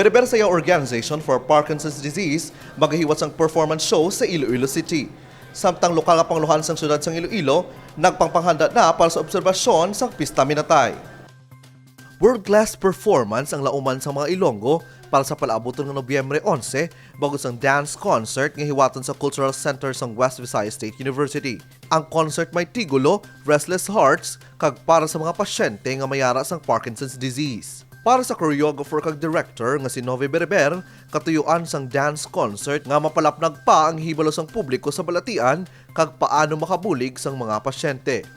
Bereber Sayaw Organization for Parkinson's Disease, magahiwat sang performance show sa Iloilo City. Samtang lokal nga pangluhan sang syudad sang Iloilo, nagpangpanghanda na para sa obserbasyon sang Piyesta Minatay. World-class performance ang lauman sa mga Ilonggo para sa palaabuton ng Nobyembre 11 bago sang dance concert nga hiwaton sa Cultural Center sang West Visayas State University. Ang concert may tigulo, Restless Hearts, kag para sa mga pasyente nga mayara sang Parkinson's disease. Para sa choreographer kag director nga si Bereber, katuyuan sang dance concert nga mapalapnag pa ang hibalo sang publiko sa balatian kag paano makabulig sang mga pasyente.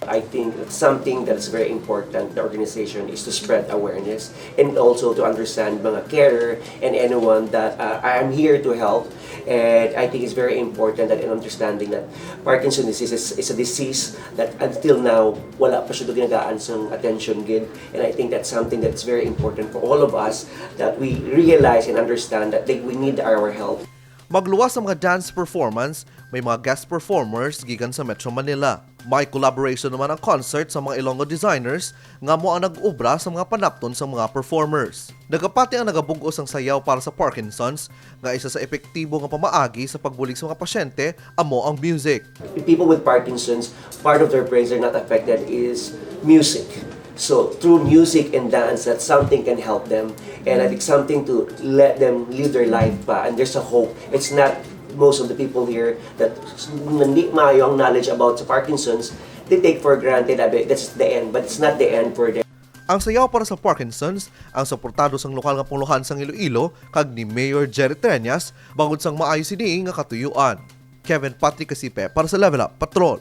I think something that's very important the organization is to spread awareness and also to understand mga carer and anyone that I am here to help. And I think it's very important that in understanding that Parkinson's disease is a disease that until now wala pa siya ginagaan sang attention gid. And I think that's something that's very important for all of us that we realize and understand that we need our help. Magluwas sa mga dance performance, may mga guest performers gikan sa Metro Manila. May collaboration naman ang concert sa mga Ilonggo designers nga mo ang nag-ubra sa mga panapton sa mga performers. Nagapati ang nagabugos ang sayaw para sa Parkinson's nga isa sa epektibo nga pamaagi sa pagbulig sa mga pasyente amo ang music. People with Parkinson's, part of their brains are not affected is music. So through music and dance, that something can help them, and I think something to let them live their life pa. And there's a hope. It's not most of the people here that hindi maayo ang knowledge about Parkinson's. They take for granted that that's the end, but it's not the end for them. Ang sayaw para sa Parkinson's ang suportado sang lokal nga pangluhan sang Iloilo kag ni Mayor Jerry Treñas bangod sang maayo sini nga katuyuan. Kevin Patrick Kasipe para sa Level Up Patrol.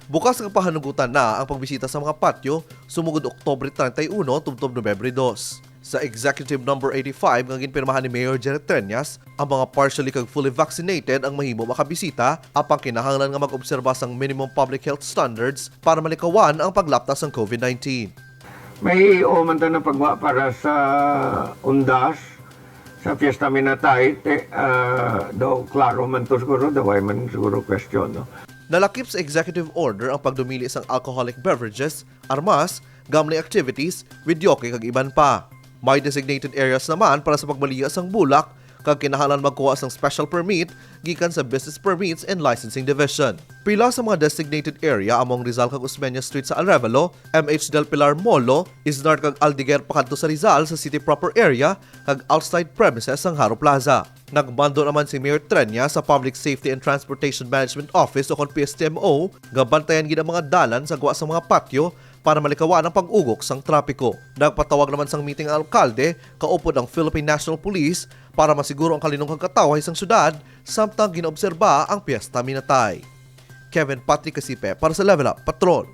Bukas ang pahanugutan na ang pagbisita sa mga patio sumugod Oktubre 31 tubtob Nobyembre 2. Sa Executive Number 85 nga ginpirmahan ni Mayor Jerry Treñas, ang mga partially kag fully vaccinated ang mahimo makabisita apang kinahanglan nga mag-obserba sang minimum public health standards para malikawan ang paglaptas ng COVID-19. May umanta na pagwa para sa undas sa Piyesta Minatay, daw klaro man to siguro, daw ay man siguro question, no? Nalakip sa executive order ang pagdumili sang alcoholic beverages, armas, gambling activities, videoke kag iban pa. May designated areas naman para sa pagbaliya sang bulak kag kinahanglan magkuha sang special permit gikan sa Business Permits and Licensing Division. Pila sa mga designated area among Rizal kag Osmeña Street sa Arevalo, MH Del Pilar Molo, Isnar kag Aldeguer pakadto sa Rizal sa city proper area kag outside premises sang Haro Plaza. Nagbando naman si Mayor Treñas sa Public Safety and Transportation Management Office o kon PSTMO nga bantayan gid ang mga dalan sa gawa sa mga patio para malikawan ang pag-ugok sang trapiko. Nagpatawag naman sang meeting ang alkalde kaupod ang Philippine National Police para masiguro ang kalinong kagkatawhay sang syudad samtang ginaobserba ang Piyesta Minatay. Kevin Patrick Kasipe para sa Level Up Patrol.